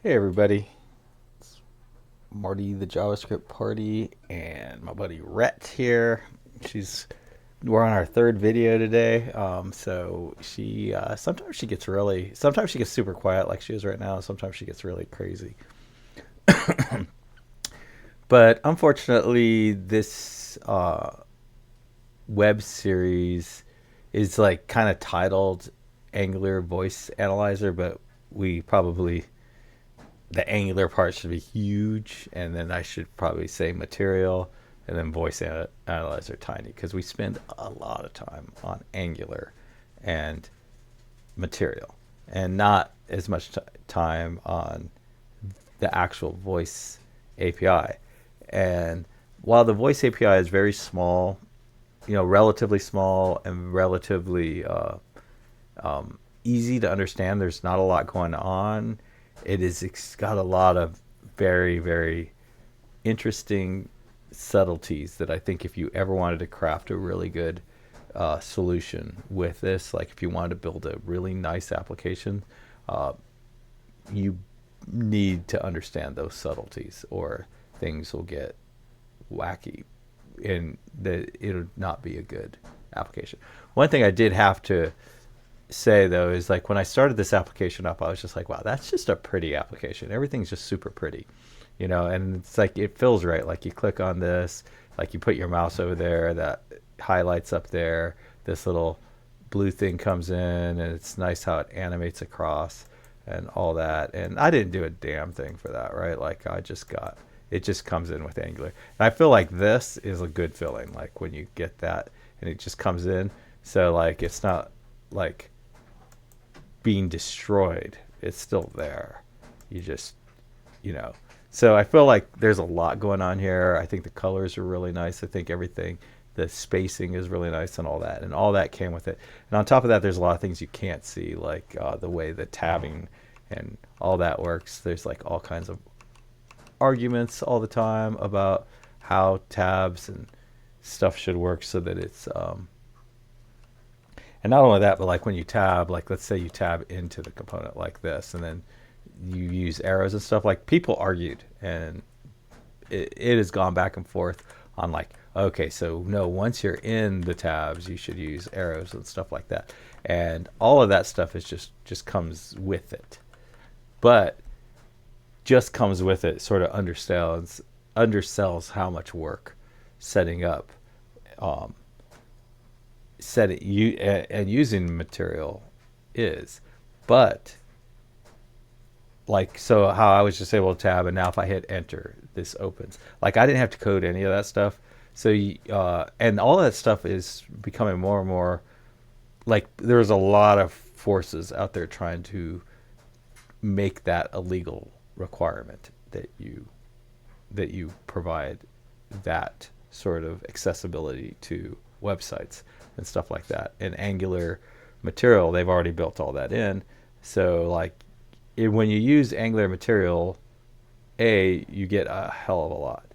Hey everybody, it's Marty the JavaScript party and my buddy Rhett here. She's We're on our third video today. So she sometimes she gets super quiet like she is right now. Sometimes she gets really crazy. But unfortunately, this web series is like kind of titled Angular Voice Analyzer, but we probably the angular part should be huge, and then I should probably say material, and then analyzer tiny, because we spend a lot of time on angular and material, and not as much time on the actual voice API. And while the voice API is very small, relatively small and relatively easy to understand, there's not a lot going on. It's got a lot of very, very interesting subtleties that I think if you ever wanted to craft a really good solution with this, like if you wanted to build a really nice application, uh, you need to understand those subtleties, or things will get wacky and it'll not be a good application. One thing I did have to say though is, like, when I started this application up, I was just like, wow, that's just a pretty application. Everything's just super pretty, and it's like it feels right. Like you click on this, like you put your mouse over there, that highlights up there, this little blue thing comes in, and it's nice how it animates across and all that. And I didn't do a damn thing for that, right? Like I just got it just comes in with Angular. And I feel like this is a good feeling, like when you get that and it just comes in. So like it's not like being destroyed. It's still there. You just, you know. So I feel like there's a lot going on here. I think the colors are really nice. I think everything, the spacing is really nice, and all that. And all that came with it. And on top of that, there's a lot of things you can't see, like the way the tabbing and all that works. There's like all kinds of arguments all the time about how tabs and stuff should work so that it's and not only that, but like when you tab, like let's say you tab into the component like this, and then you use arrows and stuff. Like people argued, and it has gone back and forth on like, okay, so no, once you're in the tabs, you should use arrows and stuff like that. And all of that stuff is just comes with it, but just comes with it sort of undersells how much work setting up um, setting you and using material is. But like, so how I was just able to tab, and now if I hit enter, this opens. Like I didn't have to code any of that stuff. So and all that stuff is becoming more and more like there's a lot of forces out there trying to make that a legal requirement, that you provide that sort of accessibility to websites and stuff like that. And Angular material, they've already built all that in. So like when you use Angular material, A, you get a hell of a lot.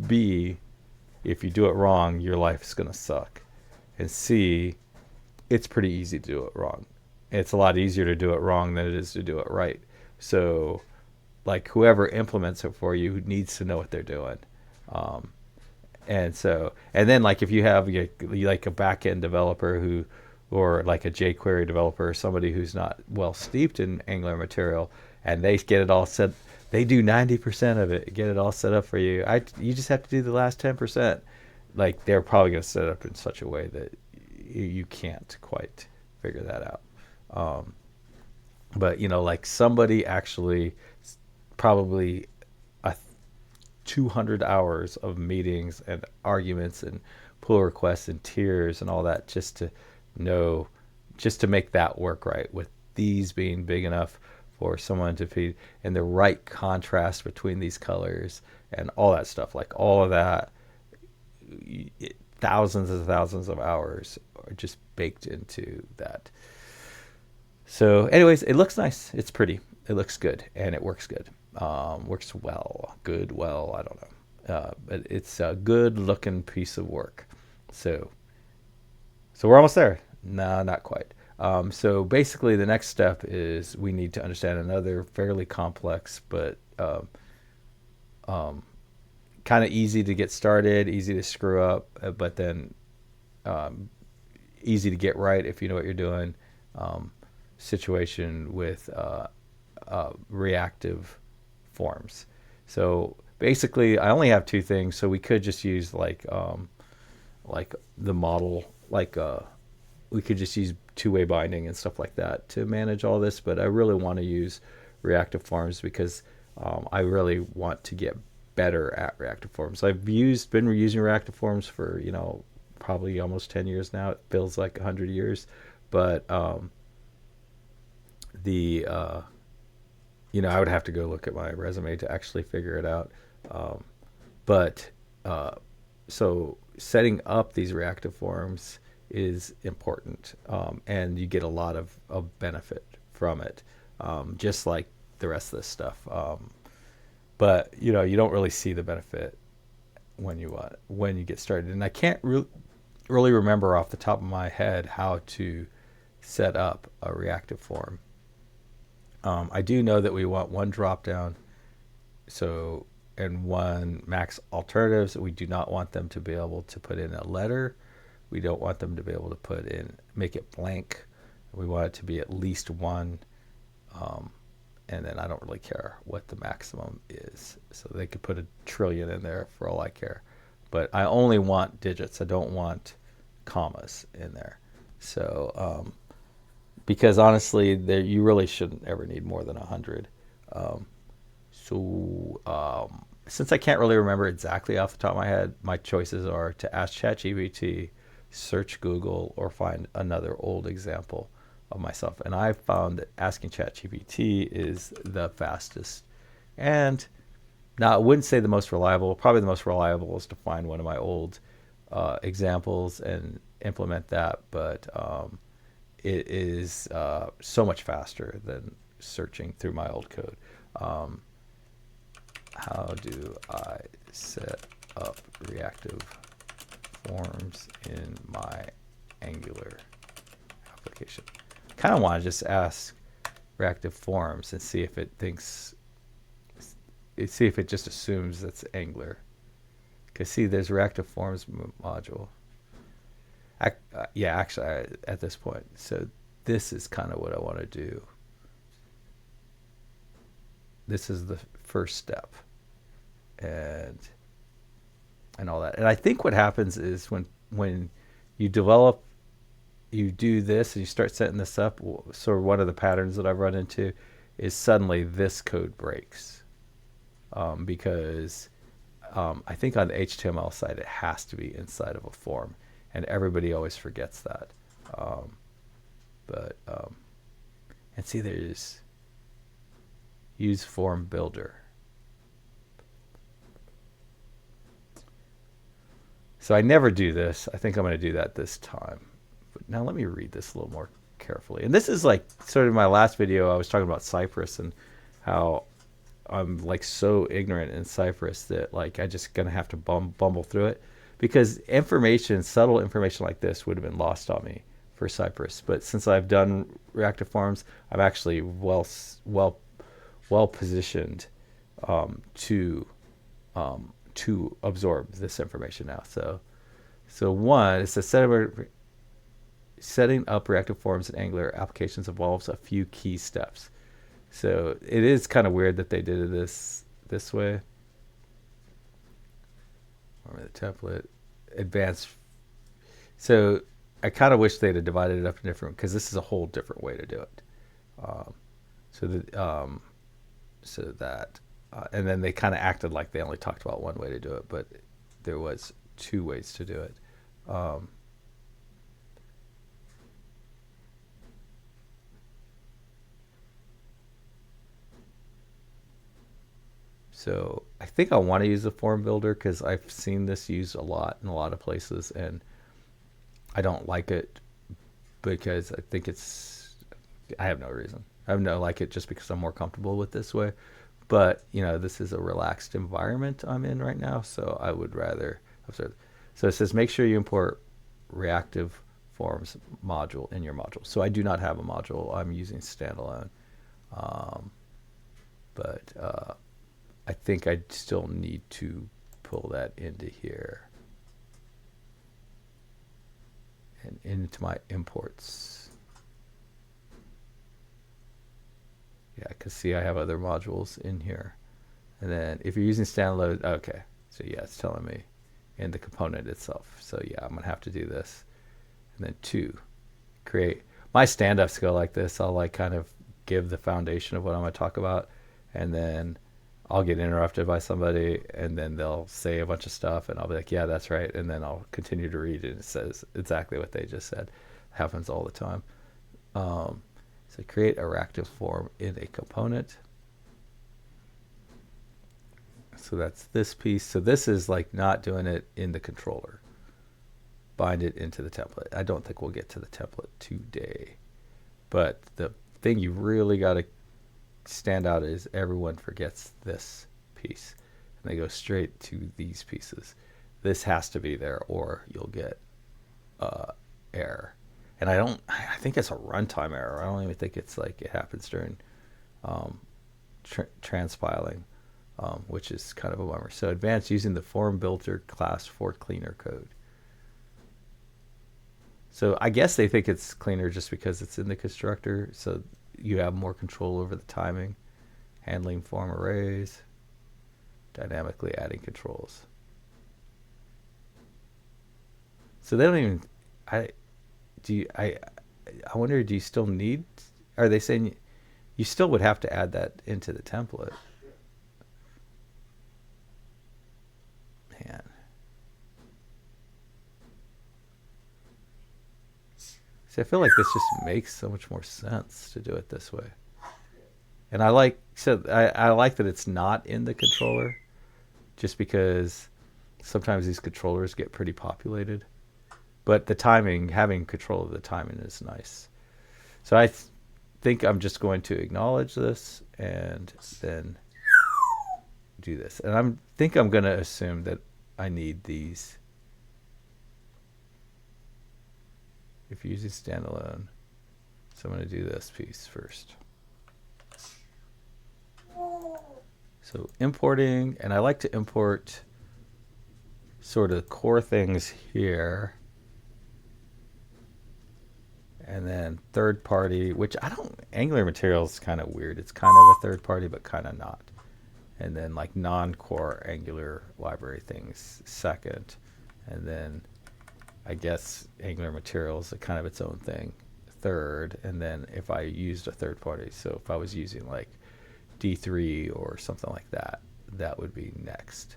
B, if you do it wrong, your life is going to suck. And C, it's pretty easy to do it wrong. It's a lot easier to do it wrong than it is to do it right. So like whoever implements it for you needs to know what they're doing. Um, and then like if you have like a back end developer who, or like a jQuery developer, or somebody who's not well steeped in Angular material, and they get it all set, they do 90% of it, get it all set up for you. You just have to do the last 10%. Like they're probably going to set it up in such a way that you can't quite figure that out. Um, but like somebody actually probably 200 hours of meetings and arguments and pull requests and tiers and all that know just to make that work right, with these being big enough for someone to feed, and the right contrast between these colors and all that stuff. Like all of that, thousands and thousands of hours are just baked into that. So anyways, it looks nice, it's pretty, it looks good, and it works good. Works well, good, well, I don't know. But it's a good looking piece of work. So we're almost there. No, not quite. So basically, the next step is we need to understand another fairly complex, but kind of easy to get started, easy to screw up, but then um, easy to get right if you know what you're doing. Um, Situation with reactive forms. So basically, I only have two things. So we could just use like the model, we could just use two-way binding and stuff like that to manage all this. But I really want to use reactive forms because I really want to get better at reactive forms. Been using reactive forms for probably almost 10 years now. It feels like 100 years, but the I would have to go look at my resume to actually figure it out. Um, but so setting up these reactive forms is important, and you get a lot of benefit from it, just like the rest of this stuff. But you don't really see the benefit when you get started. And I can't really remember off the top of my head how to set up a reactive form. I do know that we want one drop down, so and one max alternatives. We do not want them to be able to put in a letter. We don't want them to be able to make it blank. We want it to be at least one, and then I don't really care what the maximum is. So they could put 1,000,000,000,000 in there for all I care. But I only want digits. I don't want commas in there. So because honestly, you really shouldn't ever need more than 100. Um, since I can't really remember exactly off the top of my head, my choices are to ask ChatGPT, search Google, or find another old example of myself. And I found that asking ChatGPT is the fastest. And now I wouldn't say the most reliable. Probably the most reliable is to find one of my old examples and implement that. But it is so much faster than searching through my old code. How do I set up reactive forms in my Angular application? Kind of want to just ask reactive forms and see if it just assumes that's Angular. Because see, there's reactive forms module. Yeah, actually, at this point. So this is kind of what I want to do. This is the first step, and all that. And I think what happens is when you do this and you start setting this up. So one of the patterns that I've run into is suddenly this code breaks, because I think on the HTML side it has to be inside of a form, and everybody always forgets that. But and see, there's use form builder. So I never do this. I think I'm going to do that this time. But now let me read this a little more carefully. And this is like sort of my last video. I was talking about Cypress and how I'm like so ignorant in Cypress that like I just going to have to bumble through it, because subtle information like this would have been lost on me for Cypress. But since I've done reactive forms, I'm actually well positioned to absorb this information now. So one, it says setting up reactive forms in Angular applications involves a few key steps. So it is kind of weird that they did this way. Remember the template, advanced. So I kind of wish they'd have divided it up in different, because this is a whole different way to do it. And then they kind of acted like they only talked about one way to do it, but there was two ways to do it. So I think I want to use the form builder because I've seen this used a lot in a lot of places, and I don't like it because I have no reason. I like it just because I'm more comfortable with this way. But, this is a relaxed environment I'm in right now, so I would rather observe. So it says make sure you import reactive forms module in your module. So I do not have a module. I'm using standalone. But I think I still need to pull that into here and into my imports. Yeah, because see, I have other modules in here. And then if you're using standalone, okay. So yeah, it's telling me in the component itself. So yeah, I'm going to have to do this. And then 2, create. My stand-ups go like this. I'll like kind of give the foundation of what I'm going to talk about. And then I'll get interrupted by somebody, and then they'll say a bunch of stuff, and I'll be like, yeah, that's right. And then I'll continue to read it, and it says exactly what they just said. It happens all the time. So create a reactive form in a component. So that's this piece. So this is like not doing it in the controller. Bind it into the template. I don't think we'll get to the template today. But the thing you really got to stand out is everyone forgets this piece. And they go straight to these pieces. This has to be there or you'll get error. And I think it's a runtime error. I don't even think it's like it happens during transpiling, which is kind of a bummer. So advanced using the form builder class for cleaner code. So I guess they think it's cleaner just because it's in the constructor. So you have more control over the timing, handling form arrays, dynamically adding controls. So they don't even, I wonder, do you still need, are they saying you still would have to add that into the template? Man. See, I feel like this just makes so much more sense to do it this way. And I like that it's not in the controller, just because sometimes these controllers get pretty populated. But the timing, having control of the timing is nice. So I think I'm just going to acknowledge this and then do this. And I think I'm going to assume that I need these. If you're using standalone, so I'm going to do this piece first. So importing, and I like to import sort of core things here. And then third party, which Angular material is kind of weird. It's kind of a third party, but kind of not. And then like non-core Angular library things second. And then I guess Angular materials are kind of its own thing third. And then if I used a third party, so if I was using like D3 or something like that, that would be next.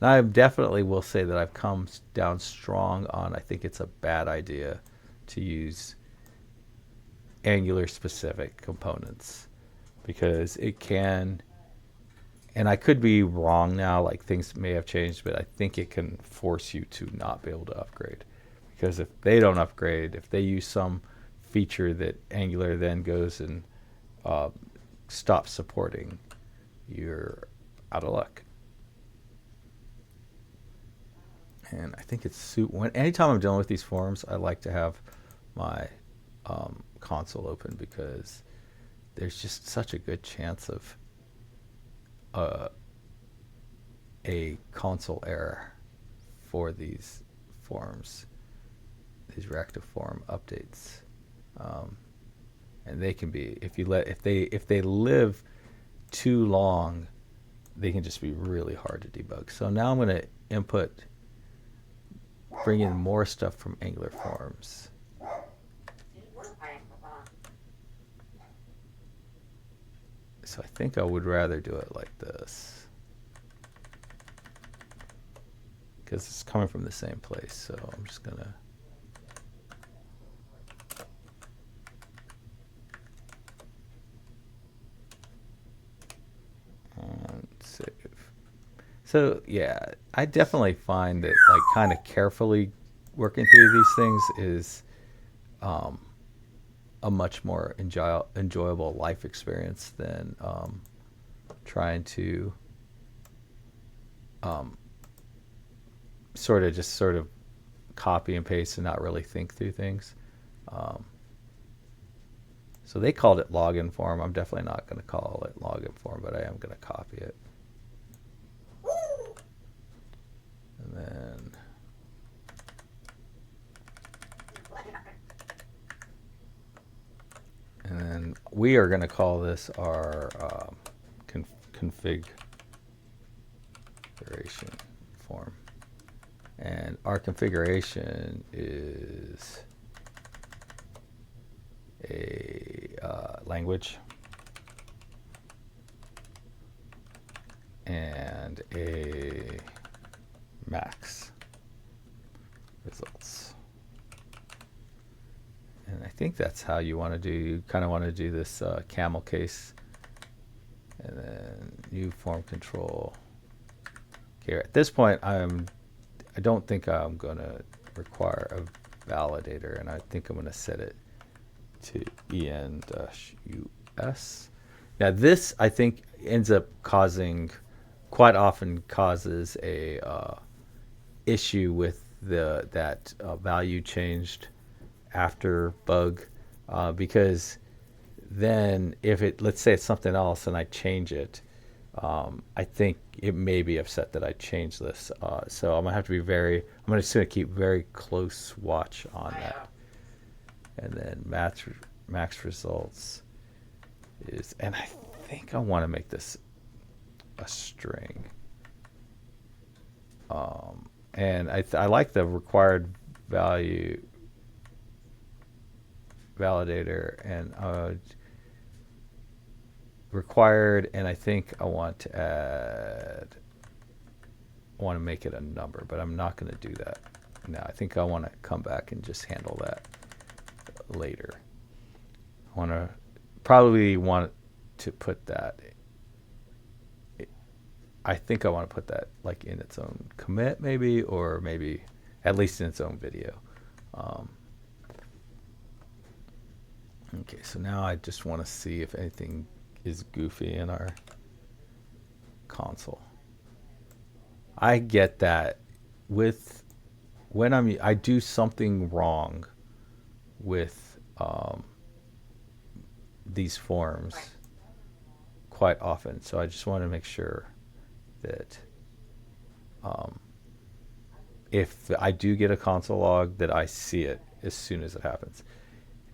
Now I definitely will say that I've come down strong on, I think it's a bad idea to use Angular specific components, because it can, and I could be wrong now, like things may have changed, but I think it can force you to not be able to upgrade. Because if they don't upgrade, if they use some feature that Angular then goes and stops supporting, you're out of luck. And I think it's anytime I'm dealing with these forms, I like to have my console open, because there's just such a good chance of a console error for these forms, these reactive form updates. And they can be, if they live too long, they can just be really hard to debug. So now I'm going to bring in more stuff from Angular forms. So I think I would rather do it like this, because it's coming from the same place. So I'm just gonna save. So yeah, I definitely find that like kind of carefully working through these things is a much more enjoyable life experience than trying to sort of copy and paste and not really think through things. Um, so they called it login form. I'm definitely not going to call it login form, but I am going to copy it. And then we are going to call this our configuration form. And our configuration is a language and a max results. And I think that's how you want to do, you kind of want to do this camel case. And then new form control. Okay, at this point, I don't think I'm going to require a validator, and I think I'm going to set it to en-us. Now this, I think, ends up quite often causes a issue with that value changed after bug, because then if let's say it's something else and I change it, I think it may be upset that I changed this. So I'm gonna just gonna keep very close watch on that. And then max results is, and I think I want to make this a string. And I like the required value validator and required, and I think I want to make it a number, but I'm not going to do that now. I think I want to come back and just handle that later. Probably want to put that, I think I want to put that like in its own commit maybe, or maybe at least in its own video. Okay, so now I just want to see if anything is goofy in our console. I get that when I do something wrong with these forms quite often, so I just want to make sure that if I do get a console log, that I see it as soon as it happens.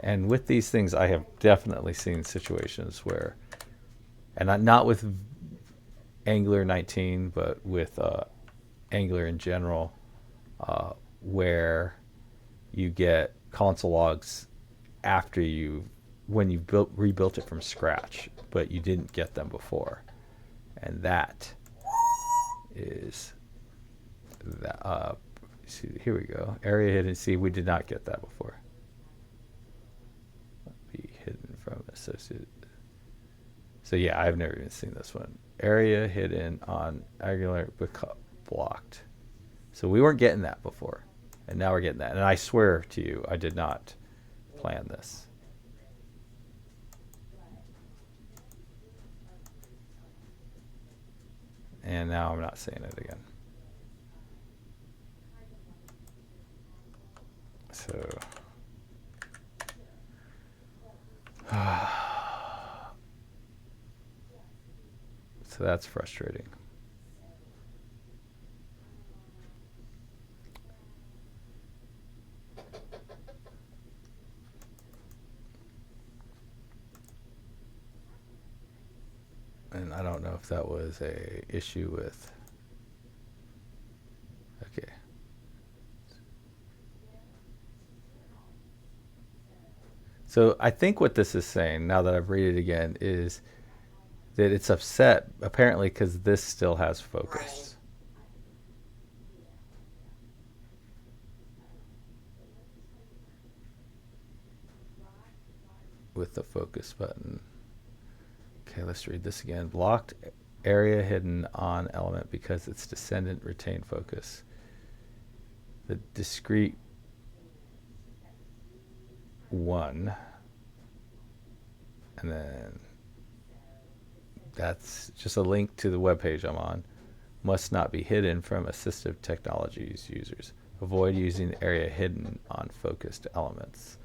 And with these things, I have definitely seen situations where, and not with Angular 19, but with Angular in general, where you get console logs after when you rebuilt it from scratch, but you didn't get them before. And that is that. See, here we go. Area hidden. See, we did not get that before. Be hidden from associated. So yeah, I've never even seen this one. Area hidden on Angular blocked. So we weren't getting that before, and now we're getting that. And I swear to you, I did not plan this. And now I'm not saying it again. So so that's frustrating. And I don't know if that was a issue with, okay. So I think what this is saying, now that I've read it again, is that it's upset apparently because this still has focus. With the focus button. Okay, let's read this again. Blocked area hidden on element because its descendant retained focus. The discrete one, and then that's just a link to the web page I'm on, must not be hidden from assistive technologies users. Avoid using the area hidden on focused elements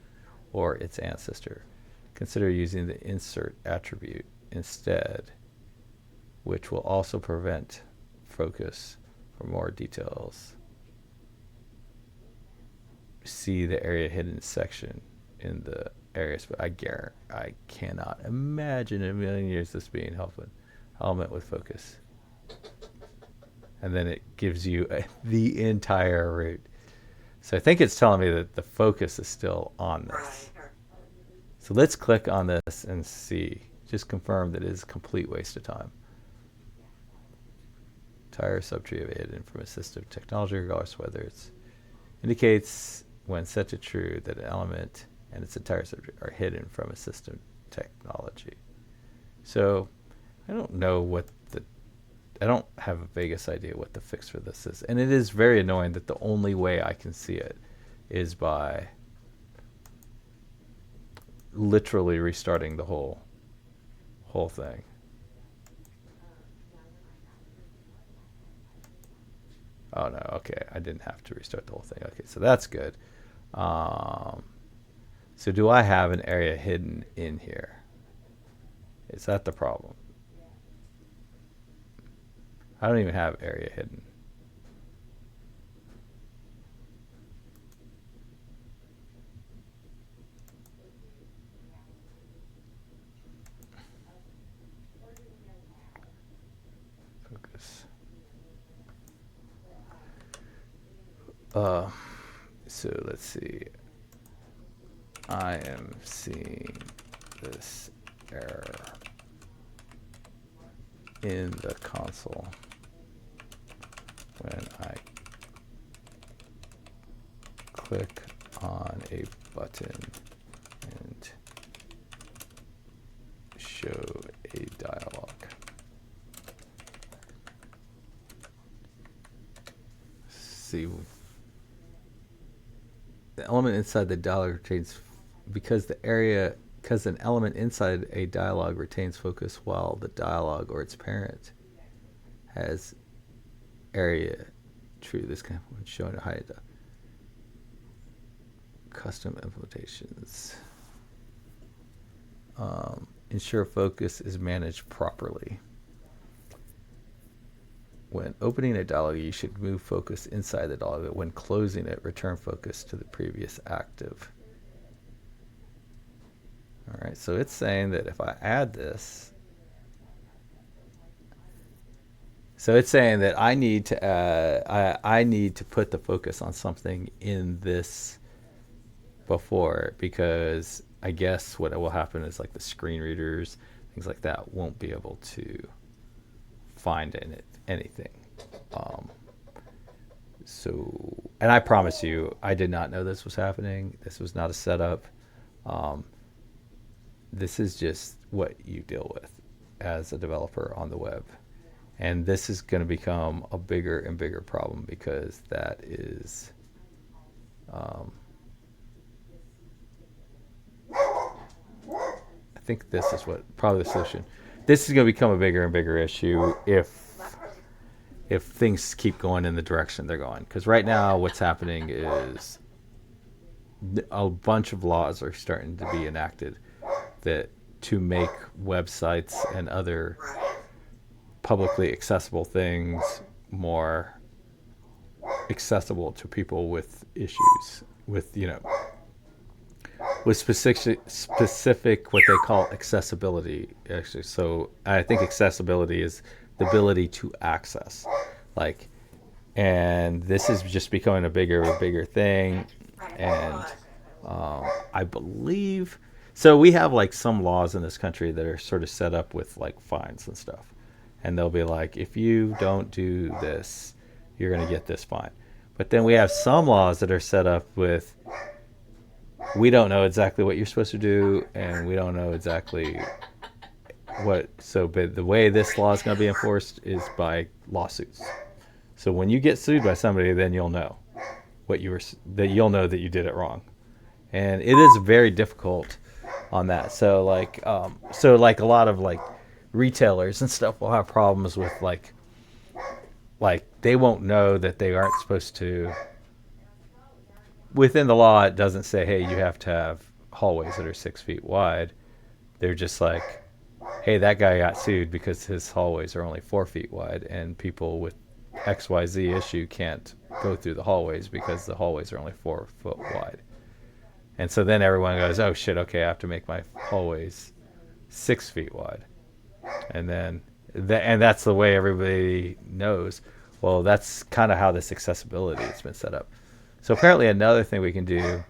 or its ancestor. Consider using the insert attribute instead, which will also prevent focus. For more details, see the area hidden section in the areas. But I cannot imagine in a million years this being element with focus. And then it gives you the entire route. So I think it's telling me that the focus is still on this. So let's click on this and see. Just confirm that it is a complete waste of time. Entire subtree of hidden from assistive technology, regardless whether it's indicates when set to true that an element and its entire subtree are hidden from assistive technology. So I don't know I don't have a vaguest idea what the fix for this is. And it is very annoying that the only way I can see it is by literally restarting the whole thing. Oh no, okay, I didn't have to restart the whole thing. Okay, so that's good. So do I have an area hidden in here? Is that the problem? I don't even have area hidden. Focus. So let's see. I am seeing this error in the console when I click on a button and show a dialog. See, the element inside the dialog retains because an element inside a dialog retains focus while the dialog or its parent has area true. This kind of showing a hide custom implementations. Ensure focus is managed properly. When opening a dialog, you should move focus inside the dialog. When closing it, return focus to the previous active. All right, so it's saying that if I add this, so it's saying that I need to I need to put the focus on something in this before, because I guess what will happen is like the screen readers, things like that, won't be able to find anything. So, and I promise you, I did not know this was happening. This was not a setup. This is just what you deal with as a developer on the web. And this is going to become a bigger and bigger problem, because that is I think this is what probably the solution. This is going to become a bigger and bigger issue if things keep going in the direction they're going. Because right now what's happening is a bunch of laws are starting to be enacted that to make websites and other publicly accessible things more accessible to people with issues, with with specific what they call accessibility, actually. So I think accessibility is the ability to access, and this is just becoming a bigger and bigger thing. And I believe so. We have some laws in this country that are sort of set up with fines and stuff, and they'll be like, if you don't do this, you're going to get this fine. But then we have some laws that are set up with, we don't know exactly what you're supposed to do, and we don't know exactly but the way this law is going to be enforced is by lawsuits. So when you get sued by somebody, then you'll know you'll know that you did it wrong. And it is very difficult on that. So a lot of retailers and stuff will have problems with they won't know that they aren't supposed to within the law, it doesn't say, hey, you have to have hallways that are 6 feet wide. They're just like, hey, that guy got sued because his hallways are only 4 feet wide, and people with XYZ issue can't go through the hallways because the hallways are only 4 foot wide. And so then everyone goes, oh shit, okay, I have to make my hallways 6 feet wide. And then, and that's the way everybody knows. Well, that's kind of how this accessibility has been set up. So apparently another thing we can do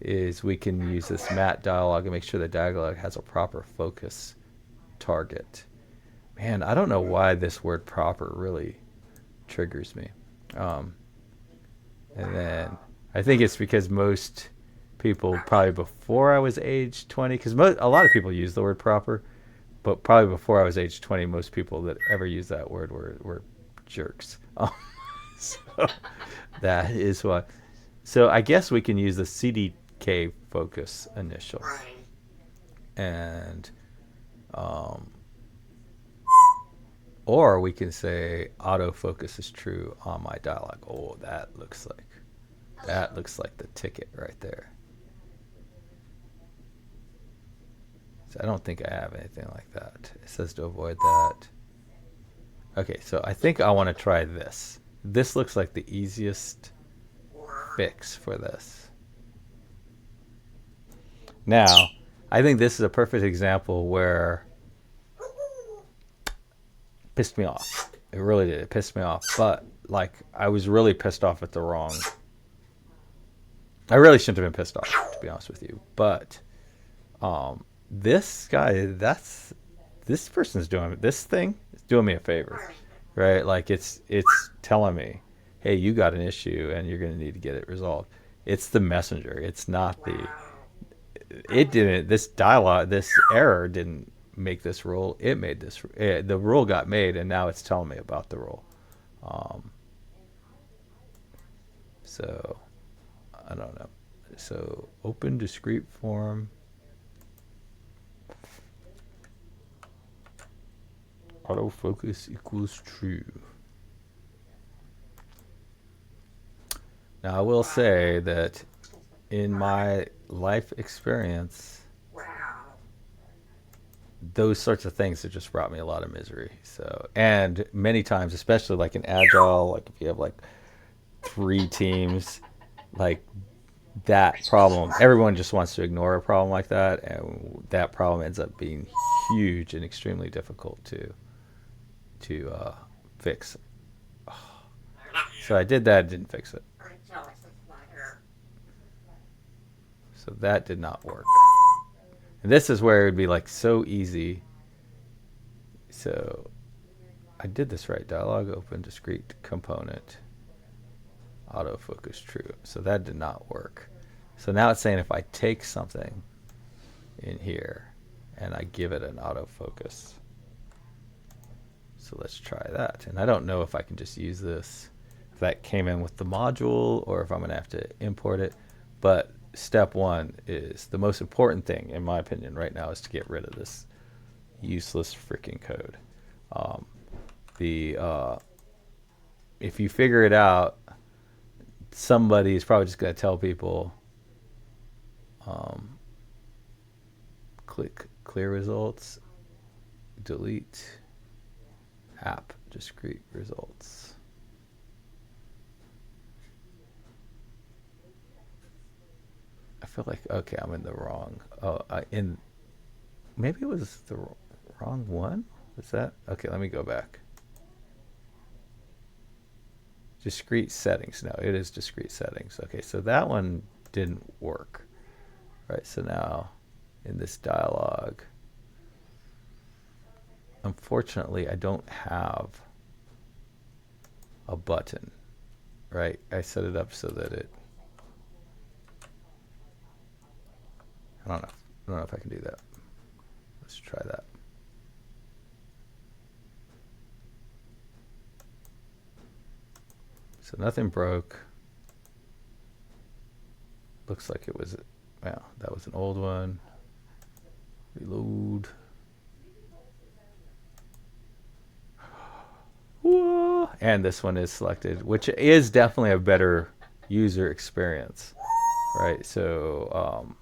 is we can use this mat dialog and make sure the dialog has a proper focus target. Man, I don't know why this word proper really triggers me. And then I think it's because most people probably before I was age 20, because a lot of people use the word proper, but probably before I was age 20, most people that ever used that word were jerks. So that is why. So I guess we can use the CDK focus initial. And or we can say autofocus is true on my dialog. Oh, that looks like the ticket right there. So I don't think I have anything like that. It says to avoid that. Okay, so I think I want to try this. This looks like the easiest fix for this. Now, I think this is a perfect example where it pissed me off. It really did. It pissed me off. But, like, I was really pissed off at the wrong... I really shouldn't have been pissed off, to be honest with you. But this guy, this person's doing this thing. It's doing me a favor, right? Like it's telling me, hey, you got an issue and you're going to need to get it resolved. It's the messenger. It's not the. It didn't. This dialogue, this error didn't make this rule. It made this. The rule got made, and now it's telling me about the rule. So I don't know. So open discrete form. Autofocus equals true. Now I will say that in my life experience, those sorts of things have just brought me a lot of misery. So, and many times, especially like in Agile, like if you have like 3 teams, like that problem, everyone just wants to ignore a problem like that, and that problem ends up being huge and extremely difficult to fix. So I did that, didn't fix it. So that did not work. And this is where it would be like so easy. So I did this right. Dialog open discrete component. Autofocus true. So that did not work. So now it's saying if I take something in here and I give it an autofocus. So let's try that. And I don't know if I can just use this, if that came in with the module or if I'm going to have to import it. But step 1 is the most important thing, in my opinion, right now is to get rid of this useless freaking code. If you figure it out, somebody is probably just going to tell people, click clear results, delete app discrete results. I feel like, okay, I'm in the wrong. Maybe it was the wrong one. Is that okay? Let me go back. Discrete settings. No, it is discrete settings. Okay, so that one didn't work. Right. So now in this dialog, unfortunately, I don't have a button. Right. I set it up so that it. I don't know if I can do that. Let's try that. So nothing broke. Looks like it was, wow, that was an old one. Reload. Whoa. And this one is selected, which is definitely a better user experience, right? So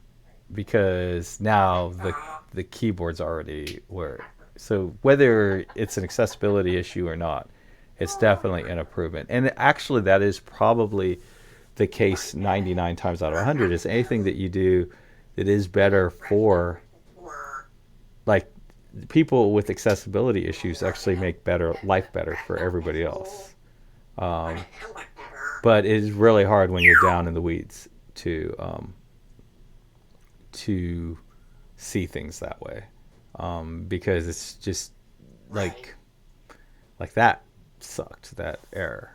because now the keyboard's already where, so whether it's an accessibility issue or not, it's definitely an improvement. And actually, that is probably the case 99 times out of 100. Is anything that you do that is better for, like, people with accessibility issues actually make better life better for everybody else. Um, but it is really hard when you're down in the weeds to see things that way, because it's just like that sucked, that error.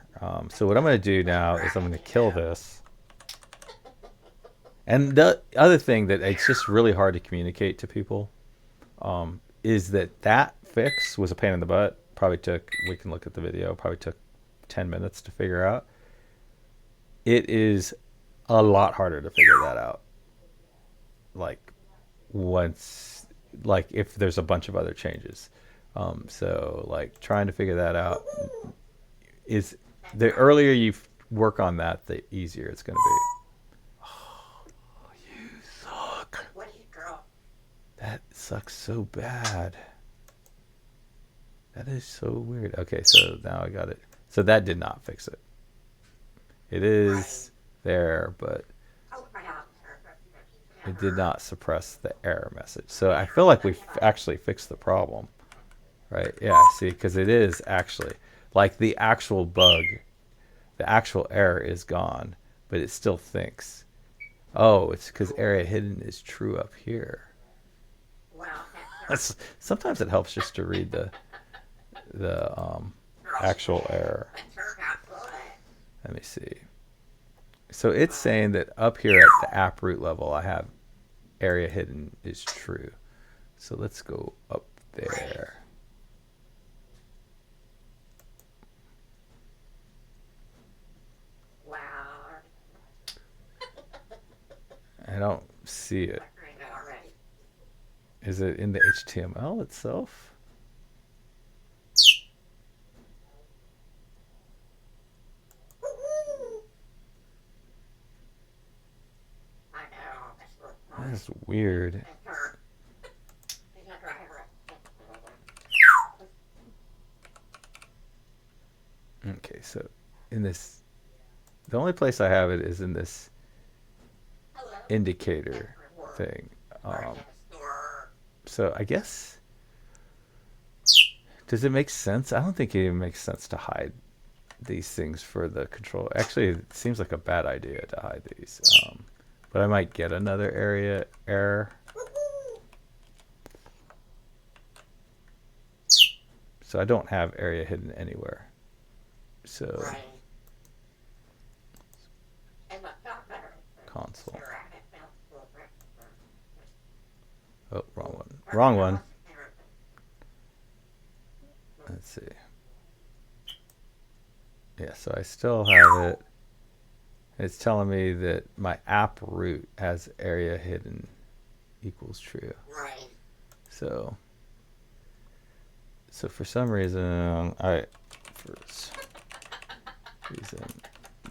So what I'm going to do now is I'm going to kill this. And the other thing that it's just really hard to communicate to people is that fix was a pain in the butt. Probably took, we can look at the video, probably took 10 minutes to figure out. It is a lot harder to figure that out. Like once, like if there's a bunch of other changes. So like trying to figure that out is, the earlier you work on that, the easier it's going to be. Oh, you suck. That sucks so bad. That is so weird. Okay, so now I got it. So that did not fix it. It is there, but it did not suppress the error message. So I feel like we've actually fixed the problem. Right? Yeah, see, because it is actually, like, the actual bug, the actual error is gone, but it still thinks, oh, it's because area hidden is true up here. Sometimes it helps just to read the actual error. Let me see. So it's saying that up here at the app root level, I have area hidden is true. So let's go up there. I don't see it. Is it in the HTML itself? That's weird. Okay, so in this, the only place I have it is in this indicator thing. So I guess, does it make sense? I don't think it even makes sense to hide these things for the control. Actually, it seems like a bad idea to hide these. But I might get another area error. So I don't have area hidden anywhere. So console. Oh, wrong one. Wrong one. Let's see. Yeah, so I still have it. It's telling me that my app root has area hidden equals true. So for some reason,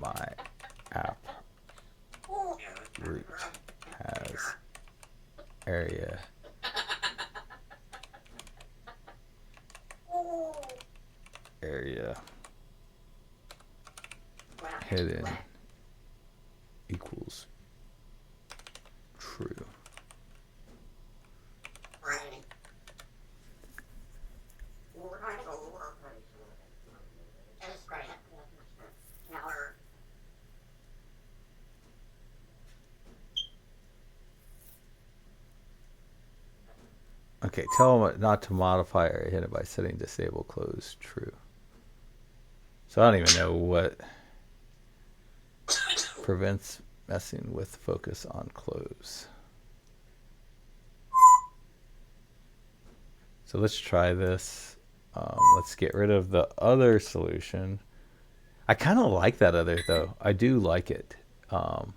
my app root has area hidden equals true. Okay, tell them not to modify area hidden by setting disable close true. So I don't even know what prevents messing with focus on close. So let's try this. Let's get rid of the other solution. I kind of like that other, though. I do like it. So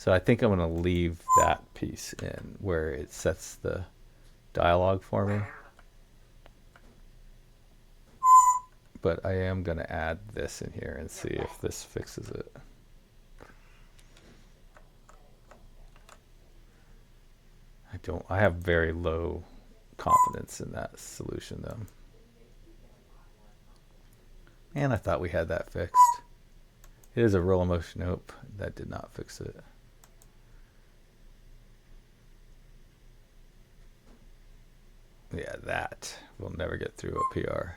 I think I'm going to leave that piece in where it sets the dialogue for me. But I am going to add this in here and see if this fixes it. I have very low confidence in that solution though. And I thought we had that fixed. It is a roll of motion. Nope, that did not fix it. Yeah, that will never get through a PR.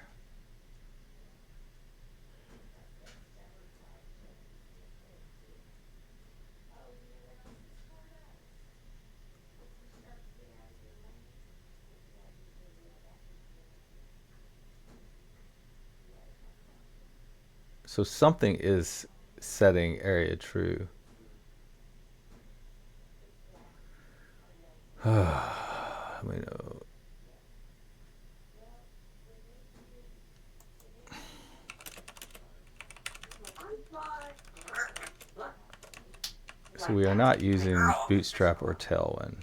So something is setting area true. I mean, so we are not using Bootstrap or Tailwind.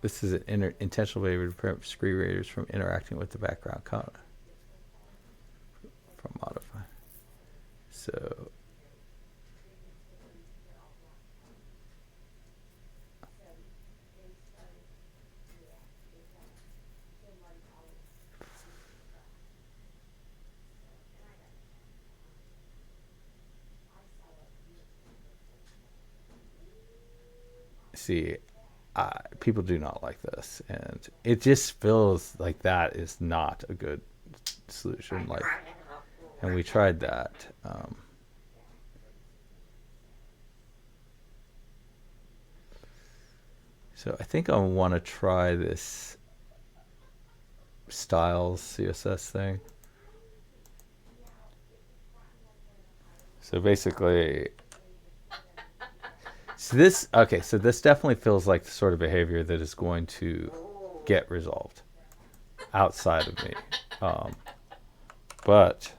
This is an intentional behavior to prevent screen readers from interacting with the background content. From modify. So see, people do not like this, and it just feels like that is not a good solution. Like, and we tried that. So I think I want to try this styles CSS thing. So basically, so this definitely feels like the sort of behavior that is going to get resolved outside of me. But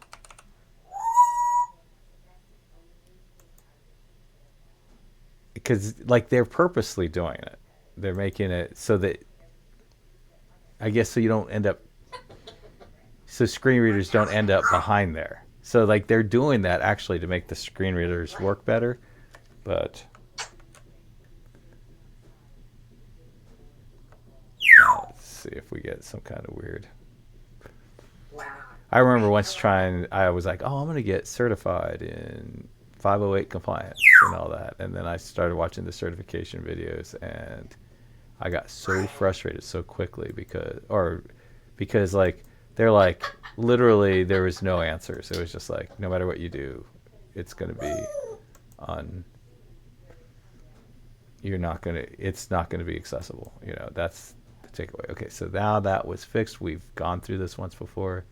because like they're purposely doing it, they're making it so that I guess so you don't end up so screen readers don't end up behind there. So like they're doing that actually to make the screen readers work better, but let's see if we get some kind of weird. I remember once trying, I was like, oh, I'm going to get certified in 508 compliance and all that. And then I started watching the certification videos and I got so frustrated so quickly because like, they're like, literally there was no answers. It was just like, no matter what you do, it's going to be it's not going to be accessible. You know, that's the takeaway. Okay. So now that was fixed. We've gone through this once before.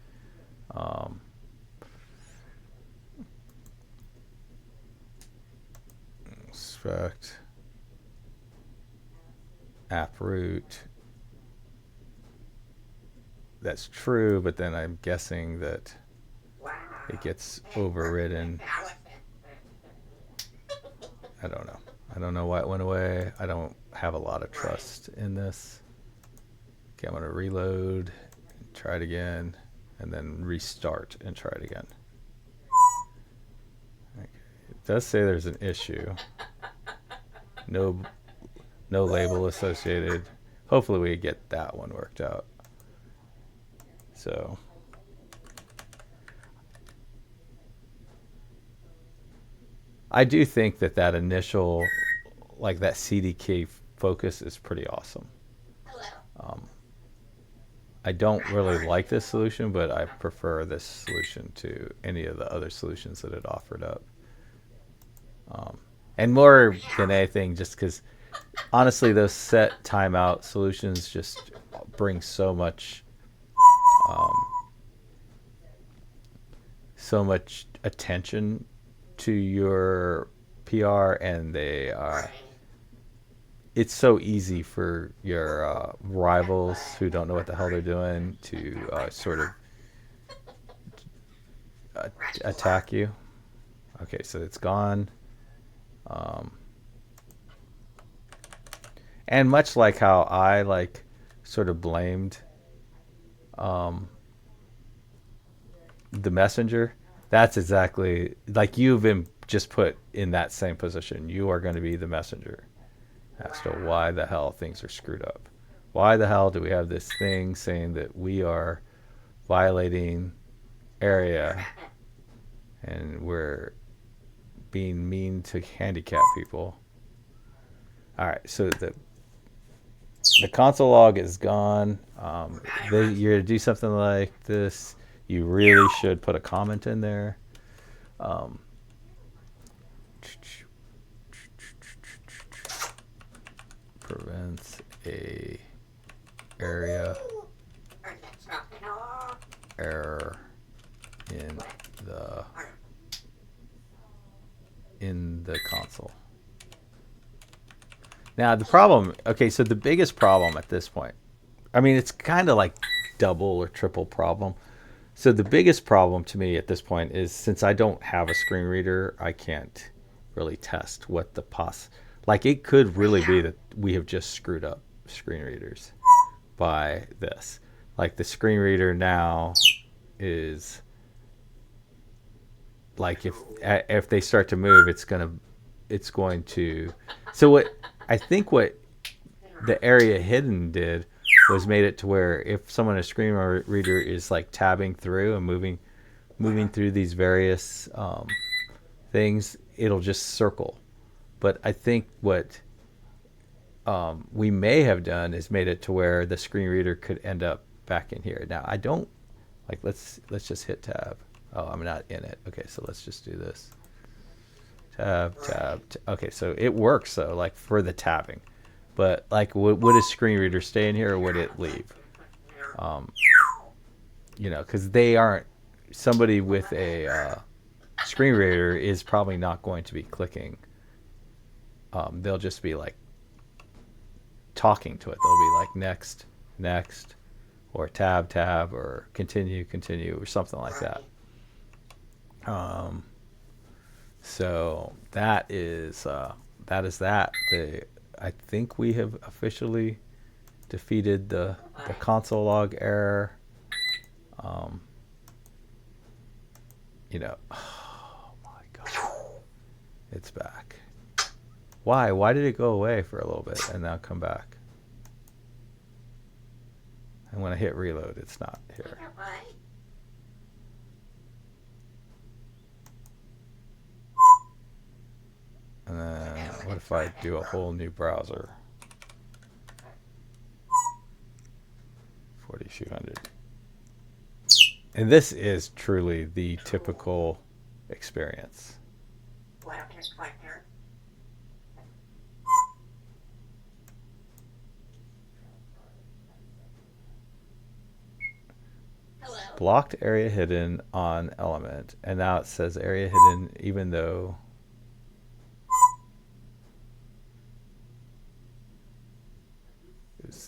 Inspect app root. That's true, but then I'm guessing that it gets overridden. I don't know. I don't know why it went away. I don't have a lot of trust in this. Okay, I'm going to reload, try it again, and then restart and try it again. Okay. It does say there's an issue. No label associated. Hopefully we get that one worked out. So I do think that initial, like that CDK focus is pretty awesome. I don't really like this solution, but I prefer this solution to any of the other solutions that it offered up. And more than anything, just because honestly, those set timeout solutions just bring so much attention to your PR, and it's so easy for your rivals who don't know what the hell they're doing to sort of attack you. Okay, so it's gone. And much like how I like sort of blamed the messenger, that's exactly like you've been just put in that same position. You are going to be the messenger as to why the hell things are screwed up. Why the hell do we have this thing saying that we are violating area and we're being mean to handicapped people? All right, so the console log is gone. You're to do something like this, you really should put a comment in there. Um, prevents a area error in the console. Now the problem, okay, so the biggest problem at this point, I mean, it's kind of like double or triple problem. So the biggest problem to me at this point is since I don't have a screen reader, I can't really test what the like it could really be that we have just screwed up screen readers by this. Like the screen reader now is like if they start to move, it's going to. So what the area hidden did was made it to where if someone a screen reader is like tabbing through and moving through these various things, it'll just circle. But I think what we may have done is made it to where the screen reader could end up back in here. Now I don't like. Let's just hit tab. Oh, I'm not in it. Okay, so let's just do this. Tab. Okay, so it works though, like for the tabbing. But like, would a screen reader stay in here or would it leave? Because they aren't. Somebody with a screen reader is probably not going to be clicking. They'll just be like talking to it. They'll be like next, or tab, or continue, or something like that. So that is that. I think we have officially defeated the console log error. Oh my god, it's back. Why? Why did it go away for a little bit and now come back? And when I hit reload, it's not here. And then what if I do a whole new browser? 4200. And this is truly the typical experience. Blocked area hidden on element, and now it says area hidden even though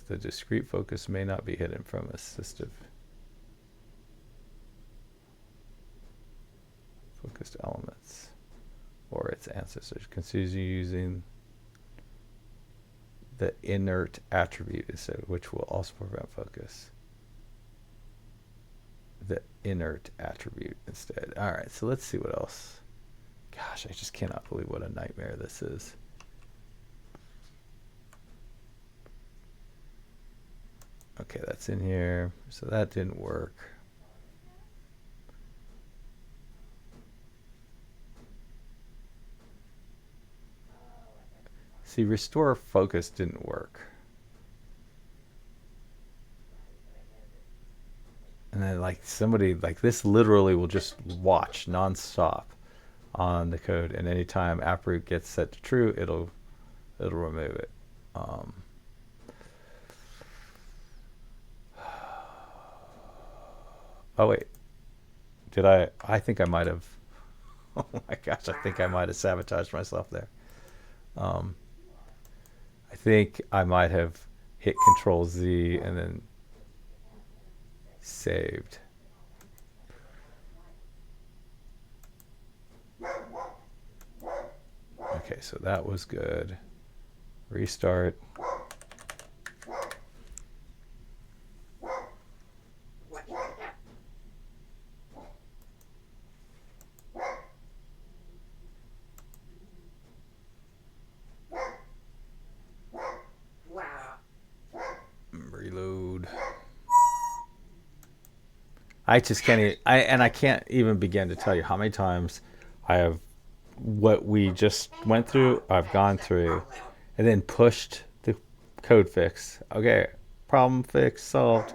the discrete focus may not be hidden from assistive focused elements or its ancestors. Consider using the inert attribute instead, which will also prevent focus. The inert attribute instead. All right, so let's see what else. Gosh, I just cannot believe what a nightmare this is. Okay, that's in here. So that didn't work. See, restore focus didn't work. And then like somebody like this literally will just watch nonstop on the code, and anytime approot gets set to true, it'll remove it. Oh wait, did I think I might have. Oh my gosh, I think I might have sabotaged myself there. I think I might have hit Control Z and then saved. Okay, so that was good. Restart. I just can't. I can't even begin to tell you how many times I have what we just went through. I've gone through, and then pushed the code fix. Okay, problem fix solved,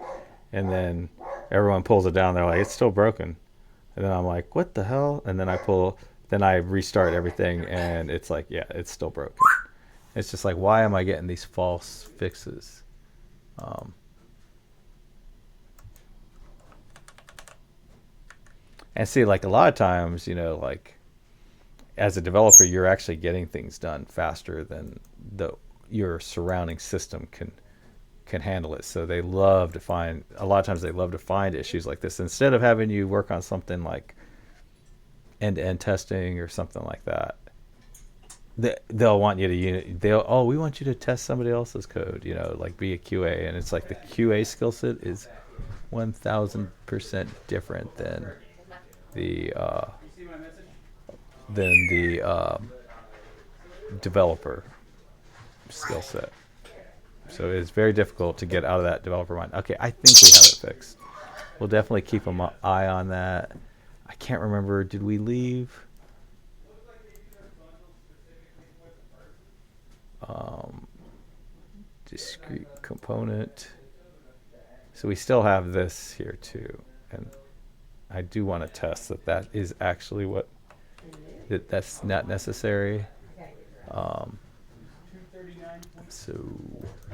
and then everyone pulls it down. They're like, it's still broken, and then I'm like, what the hell? And then then I restart everything, and it's like, yeah, it's still broken. It's just like, why am I getting these false fixes? Um, and see, like a lot of times, like as a developer, you're actually getting things done faster than the your surrounding system can handle it. So they love to find a lot of times they love to find issues like this instead of having you work on something like end-to-end testing or something like that. They'll want you to we want you to test somebody else's code, like be a QA, and it's like the QA skill set is 1,000% different the uh, than the developer skill set. So it's very difficult to get out of that developer mind. Okay, I think we have it fixed. We'll definitely keep an eye on that. I can't remember. Did we leave? Um, discrete component. So we still have this here too, and I do want to test that is actually that's not necessary. Um, so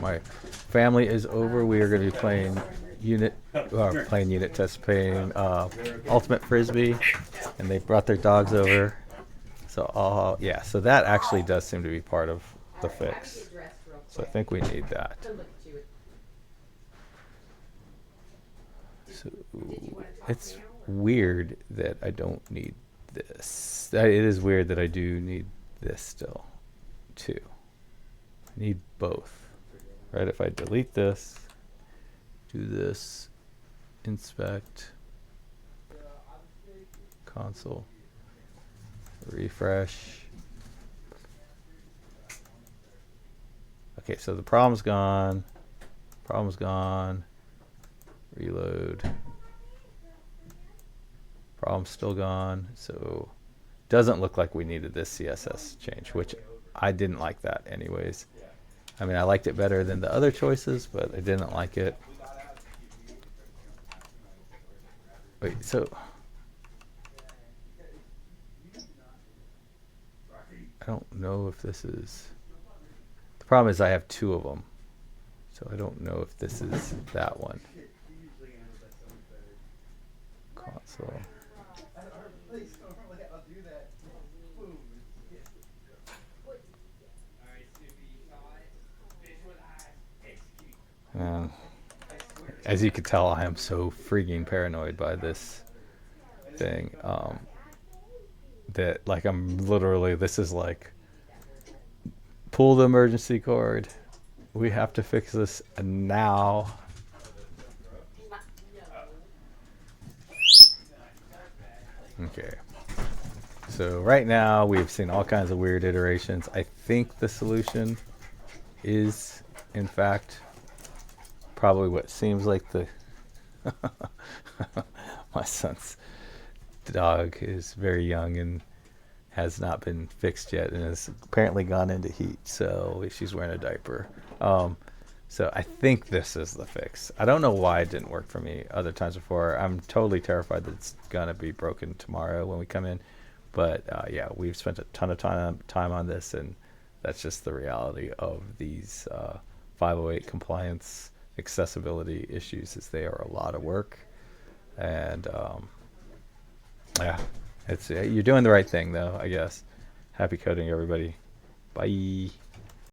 my family is over. We are going to be playing unit test, playing Ultimate Frisbee, and they brought their dogs over. So yeah, so that actually does seem to be part of the fix. So I think we need that. So it's weird that I don't need this. It is weird that I do need this still, too. I need both. Right? If I delete this, do this, inspect, console, refresh. Okay, so the problem's gone. Problem's gone. Reload. Problem's still gone. So doesn't look like we needed this CSS change, which I didn't like that anyways. I mean, I liked it better than the other choices, but I didn't like it. Wait, so I don't know if this is... The problem is I have two of them, so I don't know if this is that one. Console. Man, as you can tell, I am so freaking paranoid by this thing. That like I'm literally, this is like, pull the emergency cord. We have to fix this now. Okay. So right now we've seen all kinds of weird iterations. I think the solution is, in fact, probably what seems like the... My son's dog is very young and has not been fixed yet and has apparently gone into heat, so she's wearing a diaper. So I think this is the fix. I don't know why it didn't work for me other times before. I'm totally terrified that it's gonna be broken tomorrow when we come in. But yeah, we've spent a ton of time on this, and that's just the reality of these 508 compliance accessibility issues. Is they are a lot of work, and yeah, it's you're doing the right thing though, I guess. Happy coding, everybody. Bye.